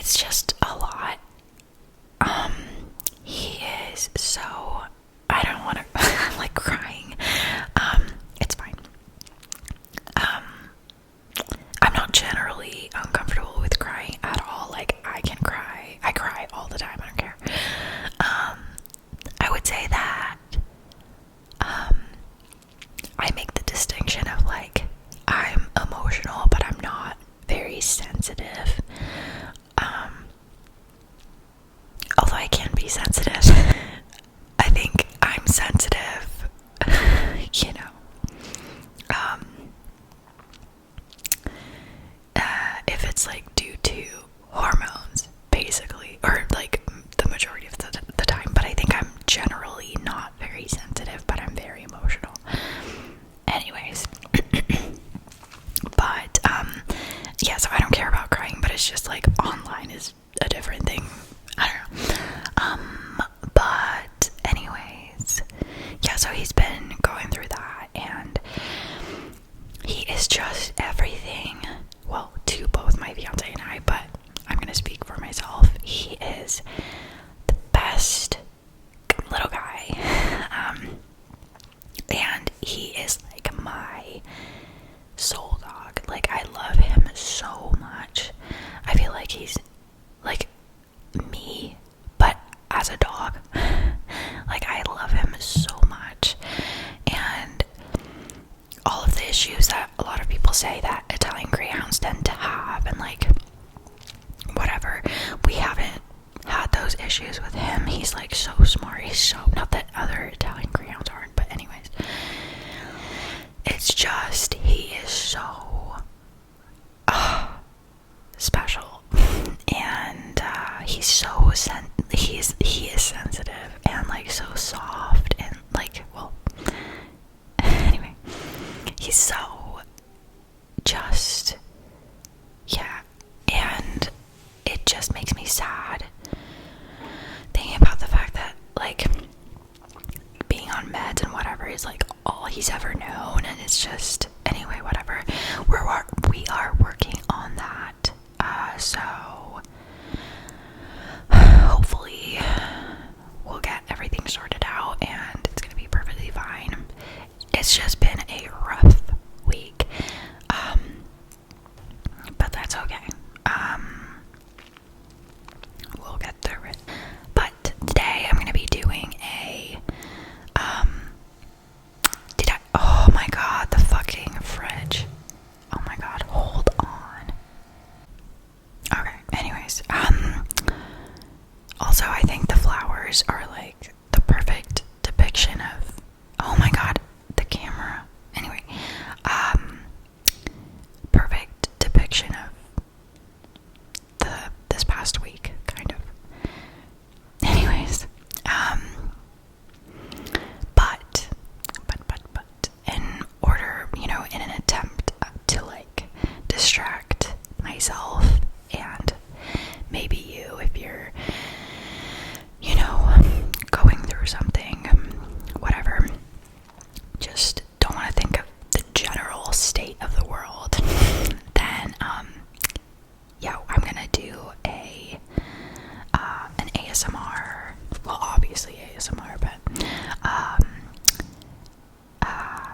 it's just a lot. He is so, I don't want to, I'm like crying. It's fine. I'm not generally uncomfortable with crying at all. Like, I can cry. I cry all the time. I don't care. I would say that, I make the distinction of, like, I'm emotional, but I'm not very sensitive. Although I can be sensitive. I think I'm sensitive, you know. If it's like due to hormones, basically, or like the majority of the time, but I think I'm generally not very sensitive, but I'm very emotional. Anyways, but yeah, so I don't care about crying, but it's just like online is a different thing. I don't know. But anyways, yeah, so he's been going through that, and he is just everything, well, to both my fiance and I, but I'm gonna speak for myself. He is the best little guy, and he is like my soul dog. Like, I love him so much. I feel like he's like me, but as a dog. Like, I love him so much. And all of the issues that a lot of people say that Italian Greyhounds tend to have, and like whatever, we haven't had those issues with him. He's like so smart. He's so, not that other Italian Greyhounds aren't, but anyways, it's just, he is so special. And he's so he is sensitive and like so soft, and like, well, anyway, he's so just, yeah. And it just makes me sad thinking about the fact that, like, being on meds and whatever is like all he's ever known, and it's just, anyway, whatever. We are working on that, so hopefully we'll get everything sorted out and it's gonna be perfectly fine. It's just been a rough week, but that's okay. We'll get through it. But today I'm gonna be doing a oh my god, the fucking fridge. Oh my god, hold on. Okay, anyways, also I think the flowers are like the perfect depiction of, oh my god, the camera. Anyway, perfect depiction of this past week, kind of. Anyways, but in order, you know, in an attempt to like distract myself and maybe you, if you're, you know, going through something, whatever, just don't want to think of the general state of the world, then yeah, I'm gonna do an ASMR, well, obviously ASMR, but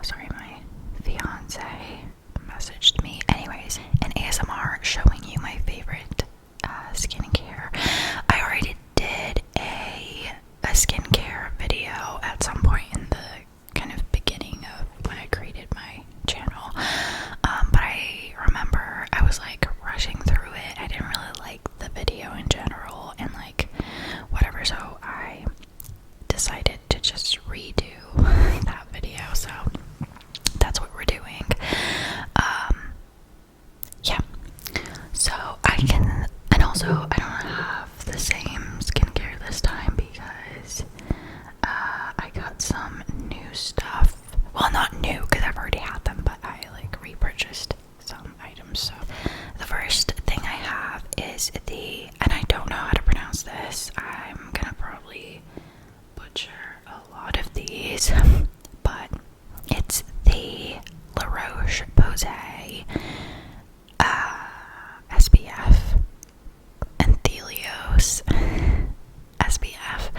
sorry, my fiance messaged me. Anyways, an ASMR showing you my favorite skincare. I already did a skincare video at some point in the kind of beginning of when I created my channel, but I remember I was like rushing through it. I didn't really like the video in general and like whatever, so I decided to just redo that video, so that's what we're doing. Yeah, so I can, and also I don't have the same skincare this time because I got some new stuff. Well, not new because I've already had them, but I like repurchased some items. So the first thing I have is and I don't know how to pronounce this. I'm gonna probably butcher a lot of these, but it's the La Roche-Posay SPF, and gross SPF.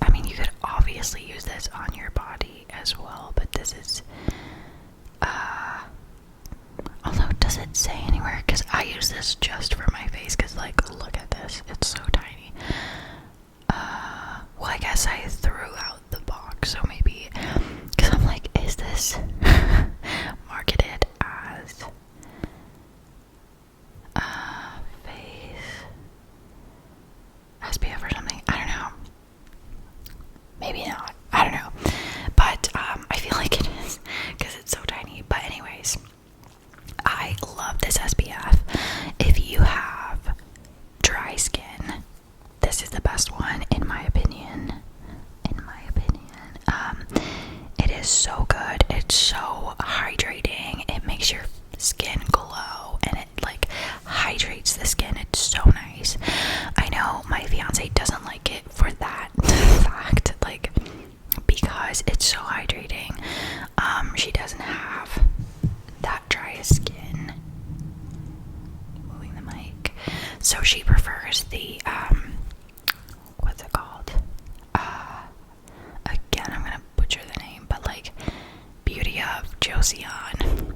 I mean, you could obviously use this on your body as well, but this is, although, does it say anywhere? Because I use this just for my face, because, like, look at this, it's so tiny. Well, I guess I threw out the box, so maybe, because I'm like, is this marketed as face SPF or something? I don't know. Maybe not. I don't know. But I feel like it is because it's so tiny. But anyways, I love this SPF. If you have dry skin, this is the best one in my opinion. It is so good. It's so hydrating. It makes your skin glow and it like hydrates the skin. It's so nice. I know my fiance doesn't like it for that fact, like because it's so hydrating. She doesn't have that dry skin. Moving the mic. So she prefers the what's it called? Again, I'm gonna butcher the name, but like Beauty of Joseon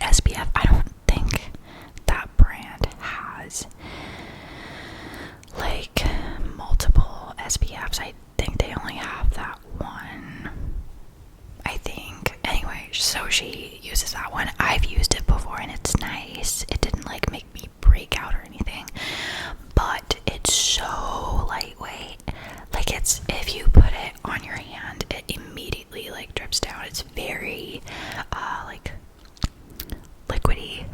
SPF. I don't think that brand has like multiple SPFs. I think they only have that one, I think. Anyway, so she uses that one. I've used it before and it's nice. It didn't like make me break out or anything, but it's so lightweight. Like, it's, if you put it on your hand, it immediately like drips down. It's very like liquidy.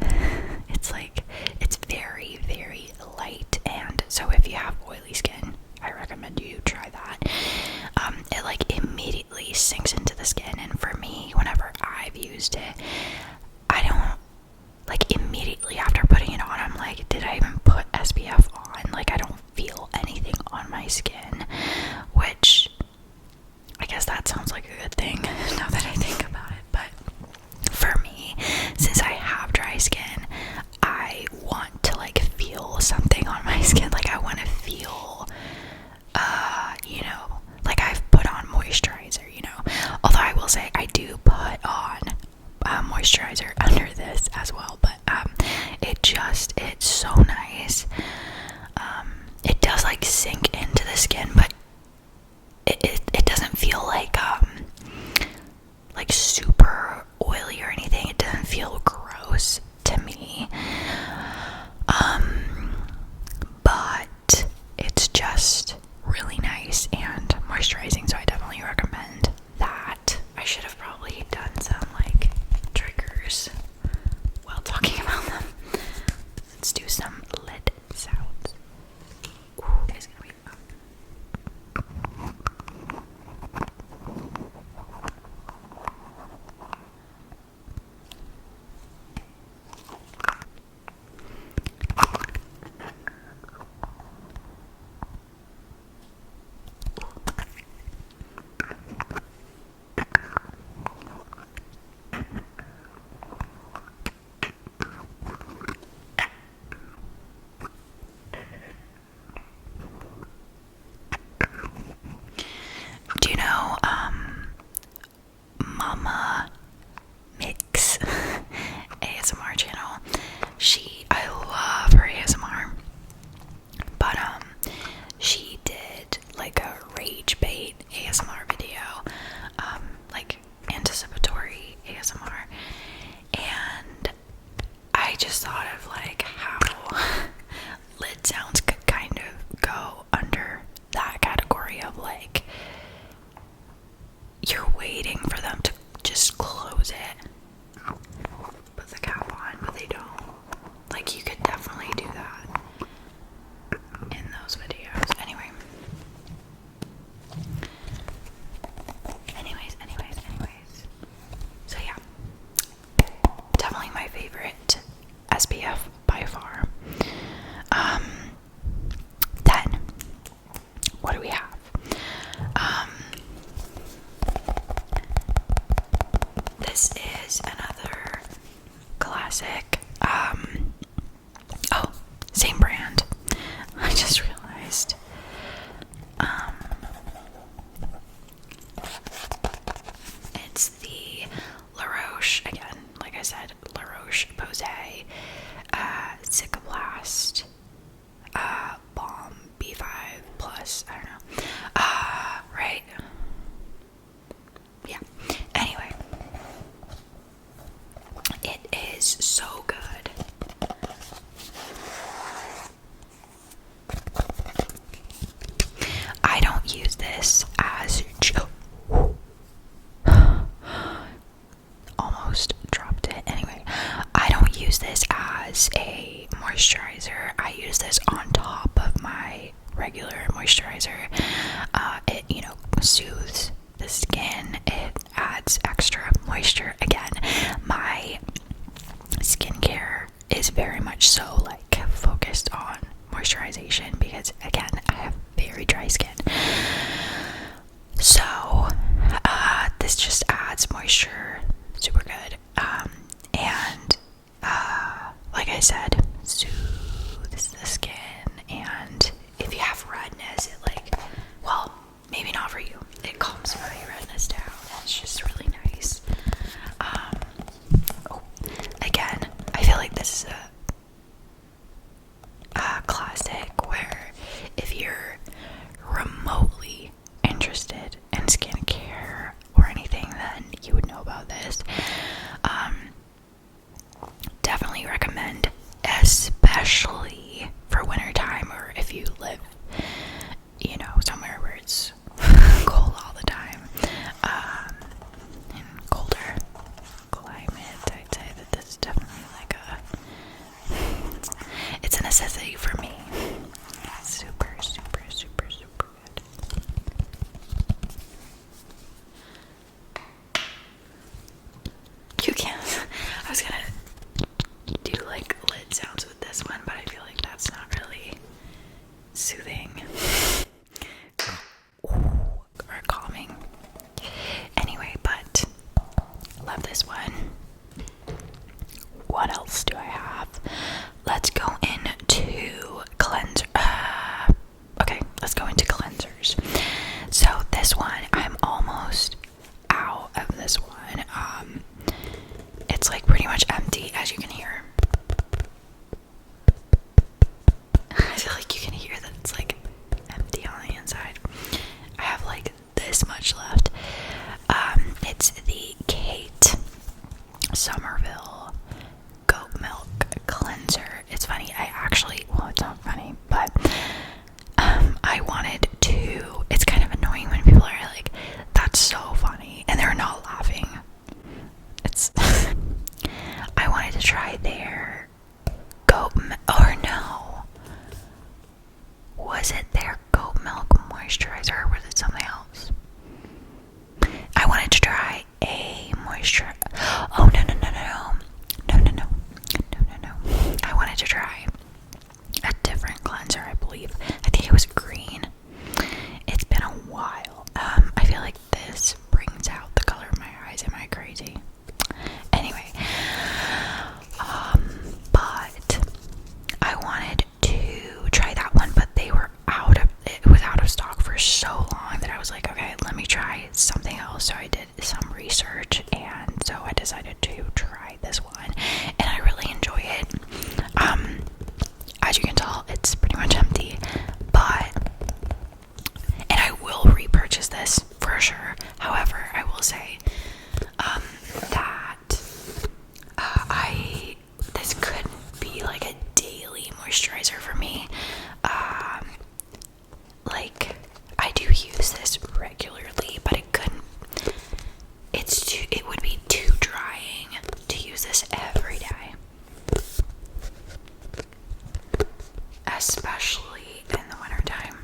It's very, very light, and so if you have oily skin, I recommend you try that. It like immediately sinks into the skin, and for me, whenever I've used it, I don't like immediately after putting it on, I'm like, did I even put SPF on? Like, I don't feel anything on my skin, which I guess that sounds like a good thing now that I think about it. But for me, since I have dry skin, I want to like feel something on my skin. Like, I want to feel you know, like I've put on moisturizer, you know, although I will say I do put on moisturizer under this as well, but it's so nice. It does like sink into the skin, but it doesn't feel like super oily or anything. It doesn't feel gross to me, but it's just really nice and moisturizing, so I definitely recommend that. I should have probably done some like triggers while talking about them. Let's do some lid sounds. Ooh, it's gonna be Do you know Mama Mix ASMR channel? I love her ASMR, but she did like a rage bait ASMR video, like anticipatory ASMR, and I just thought of like how lid sounds could kind of go under that category of like you're waiting for them to just close it, put the cap on, but they don't. Like, you could definitely do that in those videos. Anyways. So yeah, definitely my favorite SPF by far. Then, what do we have? This is another classic. Oh, this as almost dropped it. Anyway, I don't use this as a moisturizer. I use this on top of my regular moisturizer. It, soothes the skin. It adds extra moisture. Again, my skincare is very much so like focused on moisturization because, again, I have very dry skin. So this just adds moisture, super good, and like I said, soothes the skin. And if you have redness, it well, maybe not for you, it calms my redness down. It's just really nice. Again, I feel like this is a classic where if you're remotely interested in skincare or anything, then you would know about this. Definitely recommend, especially for wintertime, or if you live, somewhere where it's cold all the time. In colder climate, I'd say that this is definitely it's a necessity for me. Super, super, super, super good. You can't. I was gonna do lid sounds with this one, but I feel like that's not really soothing or calming. Anyway, but love this one. What else do I have? Let's go into cleanser. Okay, let's go into cleansers. So this one, I'm almost out of this one. It's pretty much empty, as you can hear. I feel like you can hear that it's empty on the inside. I have this much left. It's the Kate Somerville goat milk cleanser. It's funny, it's not funny, but I wanted to, it's kind of annoying when people are like, that's so funny, and they're not laughing. I wanted to try their or no, was it their goat milk moisturizer, or was it something else? I wanted to try a moisturizer. Oh, no. I wanted to try a different cleanser, I believe. I think it was green. It's been a while. I feel like this brings out the color of my eyes. Am I crazy? Anyway, but I wanted to try that one, but it was out of stock for so long that I was like, okay, let me try something else. So I did some research, and so I decided to try this one, and I really enjoy it. As you can tell, it's pretty much empty, and I will repurchase this for sure. However, I will say that this could be a daily moisturizer for me. I do use this regularly, but it would be too drying to use this every day, especially in the wintertime.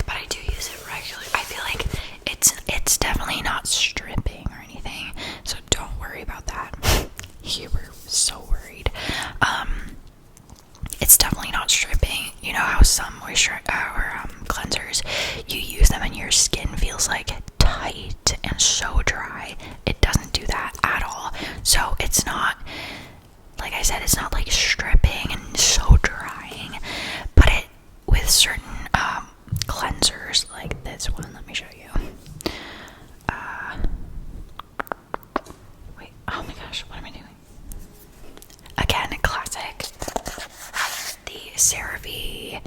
But I do use it regularly. I feel like it's definitely not stripping or anything, so don't worry about that. You were so worried. It's definitely not stripping. You know how some cleansers, you use them and your skin feels tight and so dry. It doesn't do that at all. So it's not, like I said, it's not stripping and so drying, but with certain cleansers like this one, let me show you. Wait, oh my gosh, what am I doing? Again, classic. The CeraVe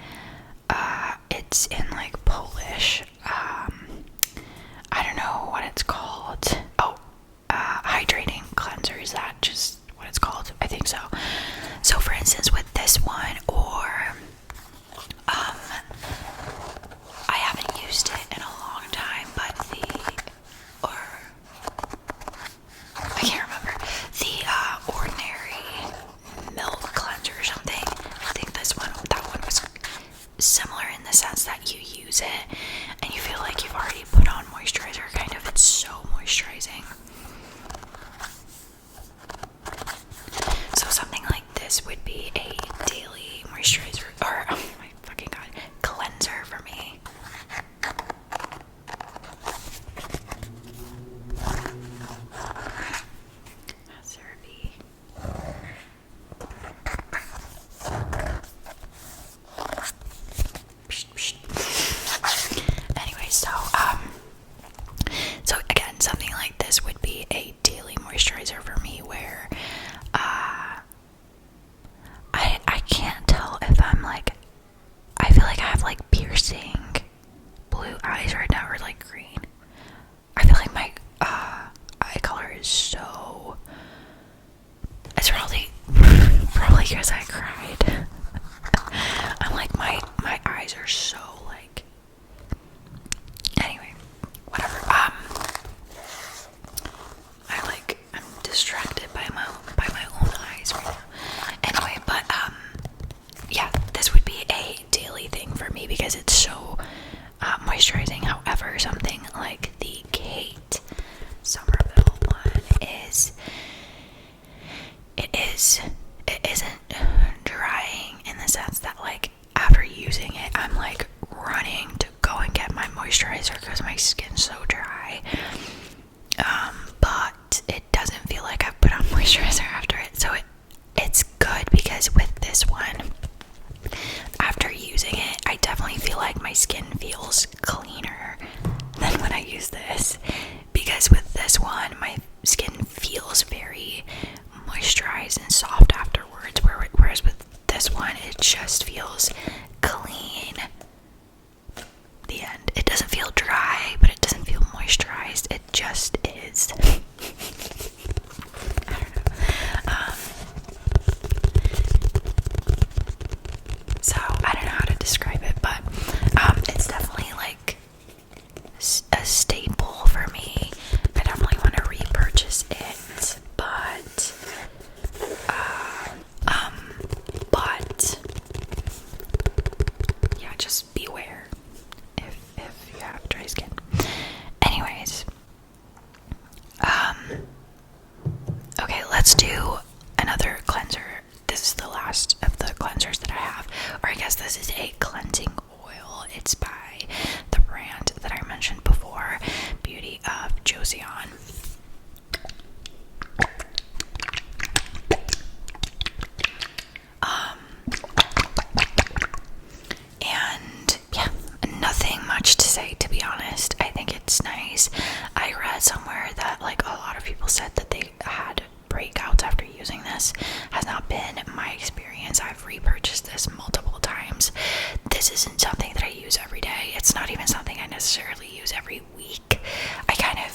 as I cried. I'm like, my eyes are so like, anyway, whatever. I'm distracted by my own eyes right now. Anyway, but yeah, this would be a daily thing for me because it's so moisturizing. However, something like the Kate Somerville one it isn't drying in the sense that like after using it, I'm like running to go and get my moisturizer because my skin's so dry. But it doesn't feel like I've put on moisturizer after it, so it's good because with this one, after using it, I definitely feel like my skin feels cleaner than when I use this, because with this one, my skin feels very moisturized and soft afterwards, whereas with this one, it just feels clean. The end. It doesn't feel dry, but it doesn't feel moisturized. It just is. I don't know. So I don't know how to describe it, but it's definitely like a staple for me. I definitely want to repurchase it, but yeah, just beware if you have dry skin. Anyways, okay, let's do another cleanser. This is the last of the cleansers that I have, or I guess this is a cleansing oil. It's by the brand that I mentioned before, Beauty of Joseon. And yeah, nothing much to say, to be honest. I think it's nice. I read somewhere that like a lot of people said that they had breakouts after using this. Has not been my experience. I've repurchased this multiple times. This isn't something that I use every day. It's not even something I necessarily use every week. I kind of,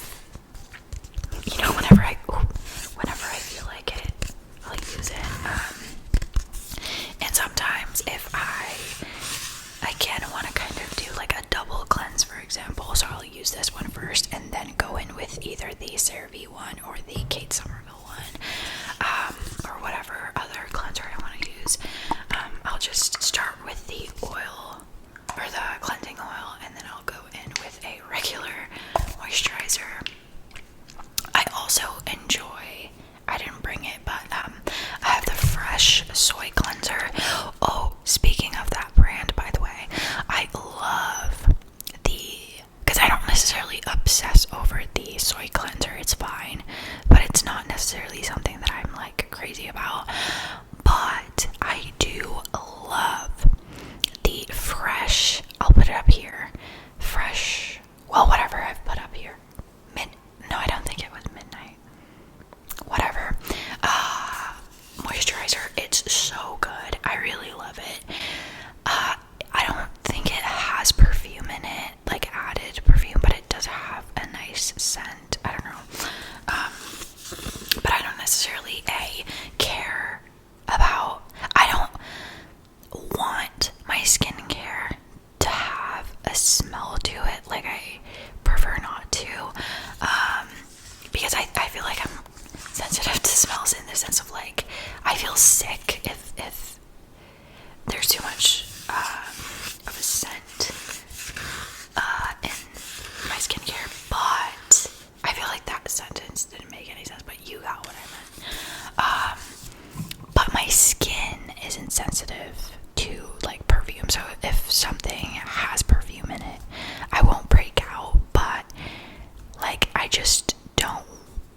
whenever I feel like it, I'll use it. And sometimes if I again want to kind of do like a double cleanse, for example, so I'll use this one first and then go in with either the CeraVe one or the Kate Somerville one, or whatever other cleanser I want to use. I'll just start with the oil, or the cleansing oil, and then I'll go in with a regular moisturizer. I also enjoy, I didn't bring it, but I have the Fresh Soy Cleanser. Oh, speaking of that brand, by the way, I love because I don't necessarily obsess over the soy cleanser, it's fine, but it's not necessarily something that I'm like crazy about. But I do love the Fresh, I'll put it up here, Fresh, well, whatever I've put up here, no, I don't think it was midnight, whatever, moisturizer. It's so good. I really love it. I don't think it has perfume in it, like added perfume, but it does have a nice scent. I don't know. But I don't necessarily care about, I don't want my skincare to have a smell to it. Like, I prefer not to, because I feel like I'm sensitive to smells in the sense of like, I feel sick if there's too much of a scent in my skincare. But I feel like that sentence didn't make any sense, but you got what I meant. But my skin isn't sensitive to like perfume, so if something has perfume in it, I won't break out. But like, I just don't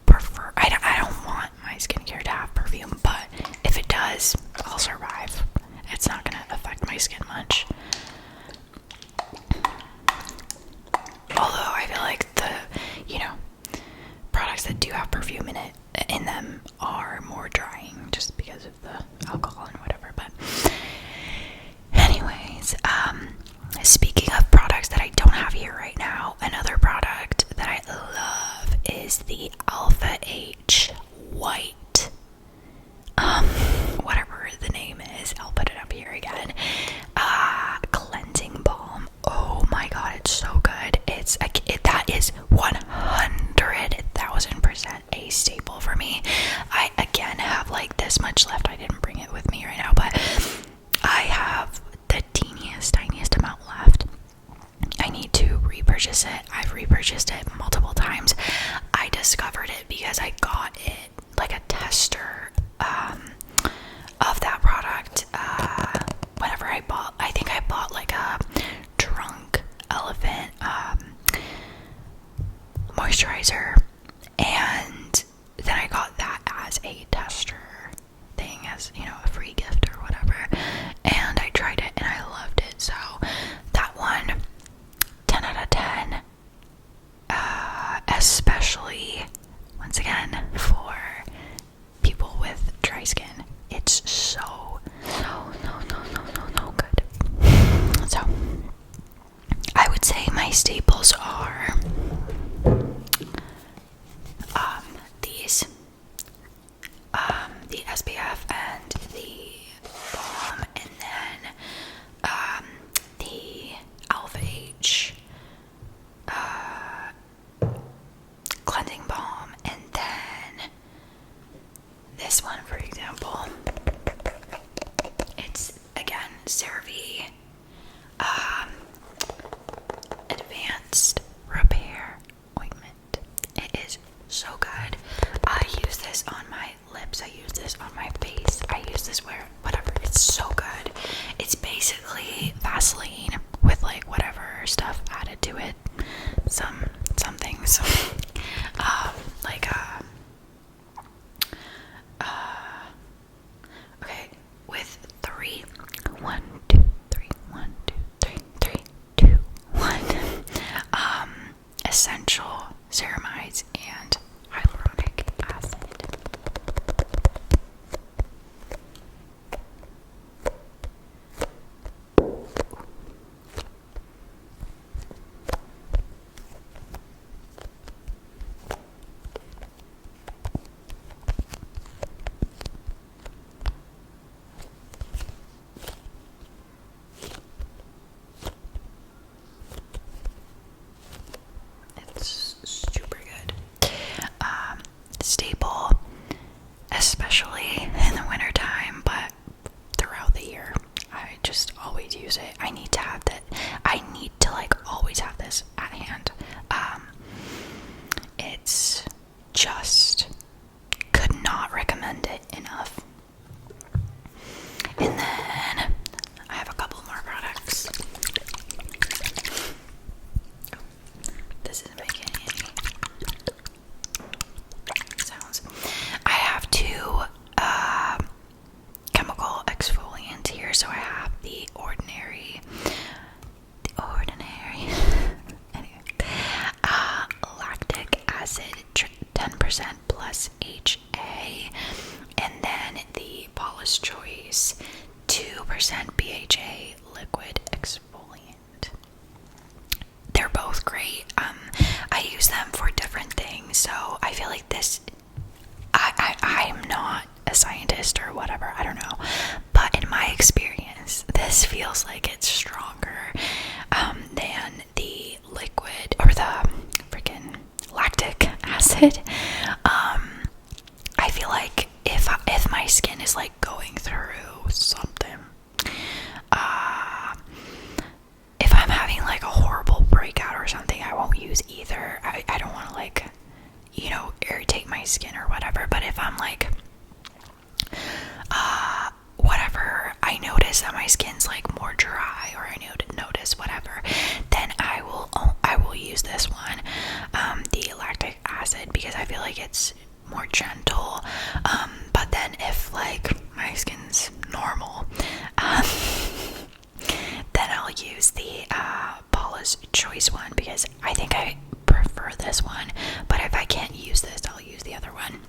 prefer, I don't want my skincare to have perfume, but if it does, I'll survive. It's not gonna affect my skin much. Although I feel like the, products that do have perfume in them are more drying just because of the alcohol and whatever. But anyways, speaking of products that I don't have here right now, another product that I love is the Alpha H White, whatever the name moisturizer, and then I got that as a tester thing, as you know, a free gift or whatever, and I tried it and I loved it. So that one, 10 out of 10, especially once again for people with dry skin. It's so good. So I would say my staples are these, the SPF and the balm, and then the Alpha H cleansing balm, and then this one, for example, it's again CeraVe Advanced Repair Ointment. It is so good. I use this on my lips, I use this on my face, I use this where whatever. It's so good. It's basically Vaseline with like whatever stuff added to it. Some things like okay, with 3, 1, 2, 3, 1, 2, 3, 3, 2, 1, essential ceramides and hyaluronic acid. It's super good. Staple, especially in the wintertime, but throughout the year. I just always use it. I need to have that. I need to like always have this at hand. It's just could not recommend it enough. And then I have a couple more products. This isn't making any sounds. I have 2 chemical exfoliants here. So I have the ordinary, anyway, lactic acid 10% plus HA, and then the Paula's Choice 2% BHA liquid exfoliant. They're both great. I use them for different things, so I feel like this, I'm not a scientist or whatever, I don't know, but in my experience, this feels like it's stronger than the liquid or the freaking lactic acid. I feel like if my skin is like going through something, if I'm having like a horrible breakout or something, I won't use either. I don't want to like, you know, irritate my skin or whatever. But if I'm like, whatever, I notice that my skin's like more dry, or I notice whatever, then I will use this one, the lactic acid, because I feel like it's more gentle. But then if like my skin's normal, then I'll use the Paula's Choice one, because I think I prefer this one. But if I can't use this, I'll use the other one.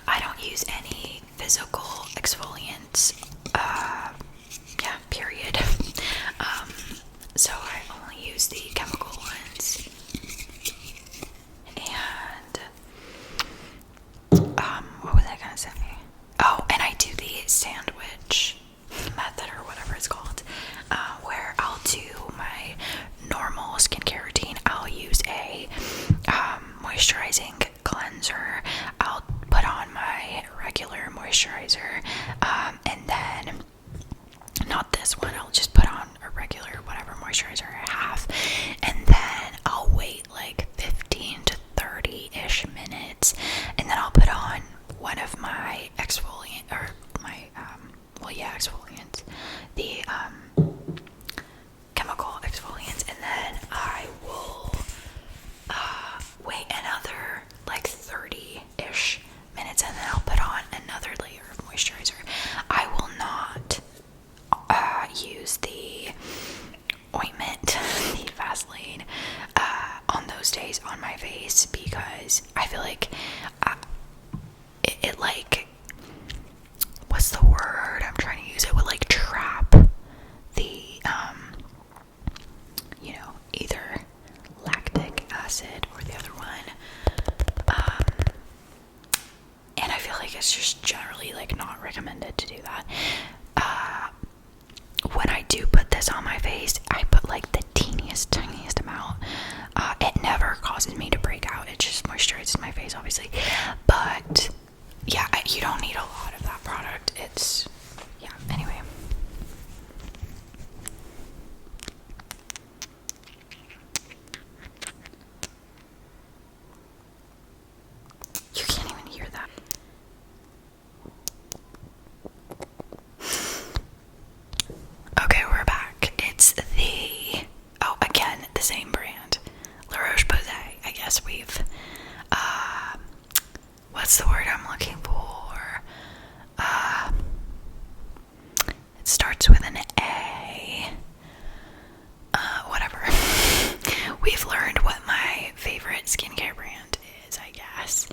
I don't use any physical exfoliants, yeah, period. So I only use the chemical ones. And what was I gonna say? Oh, and I do the sandwich method or whatever it's called, where I'll do my normal skincare routine. I'll use a moisturizing cleanser. I'll put on my regular moisturizer, and then not this one, I'll just put on a regular whatever moisturizer I have, and then I'll wait like 15 to 30-ish minutes, and then I'll put on one of my exfoliant, or my exfoliants, the chemical exfoliants, and then I will stays on my face because I feel like it like, what's the word I'm trying to use? It would like trap the, either lactic acid or the other one. And I feel like it's just generally like not recommended to do that. When I do put this on my face, I put like the tiniest amount. It never causes me to break out. It just moisturizes my face, obviously. But yeah, you don't need a lot of that product. It's, yeah, anyway. You can't even hear that. Okay, we're back. It's again, the same brand. La Roche-Posay. I guess we've, what's the word I'm looking for? It starts with an A. Whatever. We've learned what my favorite skincare brand is, I guess.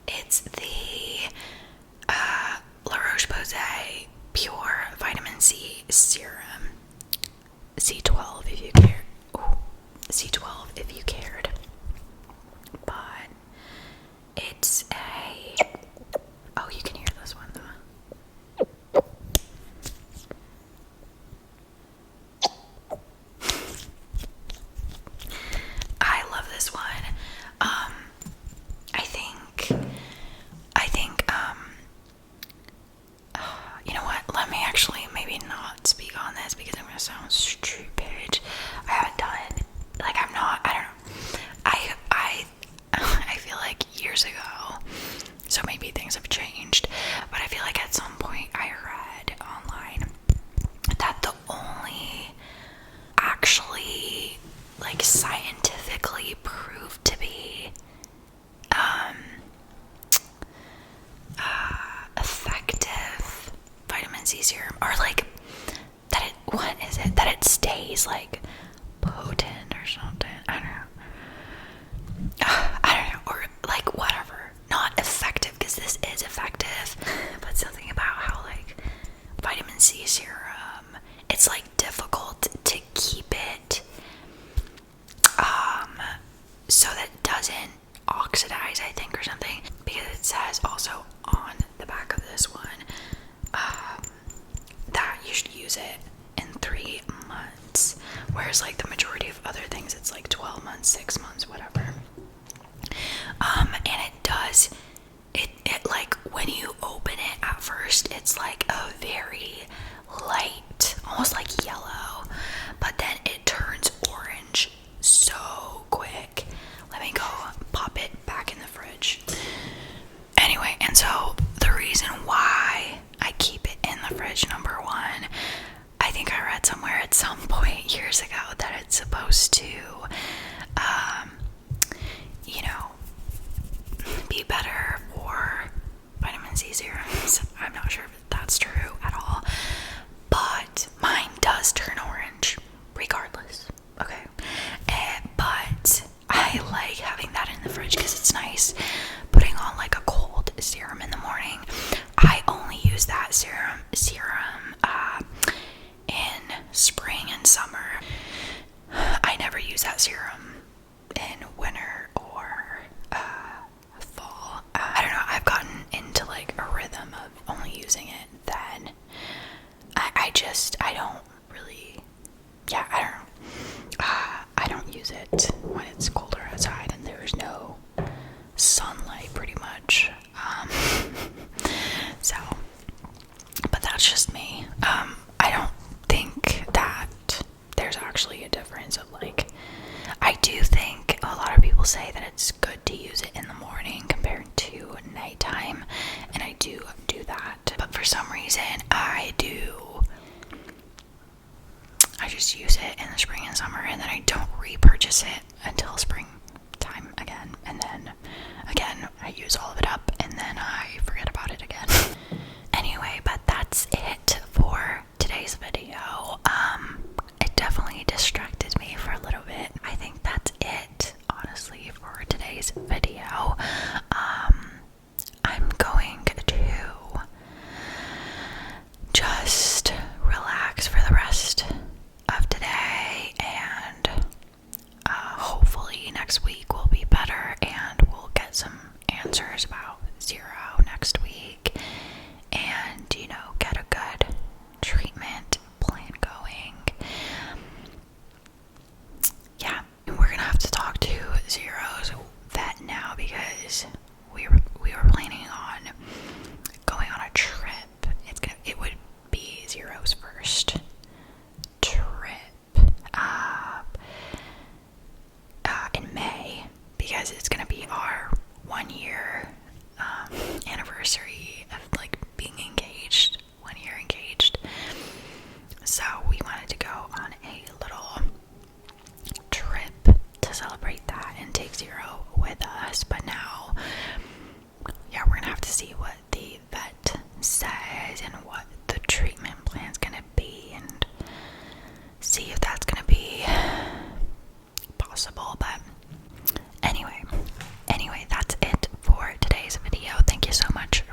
It's the La Roche-Posay Pure Vitamin C Serum. C12 if you care. Ooh, C12 if you cared. But it's you can hear this one though. I love this one. I think you know what? Let me actually maybe not speak on this because I'm gonna sound stupid. I haven't done, like, I don't know. I feel like years ago, so maybe things have changed, but I feel like at some point I read online that the only actually, like, scientifically proved to be effective vitamin C serum, or like that it stays like potent or something. I don't know, or like whatever. Not effective, because this is effective, but something about how like vitamin C serum, it's like difficult to keep it so that it doesn't oxidize, I think, or something, because it says also on the back of this one that you should use it in 3 months, whereas like the majority of other things it's like 12 months, 6 months, whatever. And it like, when you open it at first, it's like a very light, almost like yellow, but then it turns orange so quick. Let me go pop it back in the fridge. Anyway, and so the reason why I keep it in the fridge, number one, I think I read somewhere at some point years ago that it's supposed to, be better for vitamin C serums. I'm not sure if that's true at all, but mine does turn orange regardless. Okay, but I like having that in the fridge because it's nice putting on like a cold serum in the morning. I only use that serum in spring and summer. I never use that serum in winter or fall. I don't know, I've gotten into like a rhythm of only using it then. I don't really, yeah, I don't know. I don't use it when it's colder outside and there's no sunlight, pretty much. So, but that's just me. I don't think that there's actually a difference of like, I do think a lot of people say that it's good to use it in the morning compared to nighttime, and I do that, but for some reason I just use it in the spring and summer, and then I don't repurchase it until springtime again, and then again I use all of it up and then I forget about it again. Anyway, but that's it for today's video. It definitely distracted me for a little bit. I think that's it. for today's video. I'm going to just relax for the rest of today, and hopefully next week will be better and we'll get some answers about zero next week, and get a good treatment plan going. Yeah, we're gonna have to talk to Zero's vet now because we were planning on going on a trip. It would be Zero's first trip in May, because it's gonna be our 1 year anniversary of being engaged. 1 year engaged. So we wanted to go on a little trip to celebrate that and take Zero with us. But now, yeah, we're gonna have to see what the vet says and what the treatment plan's gonna be, and see if that's gonna be possible. But anyway, that's it for today's video. Thank you so much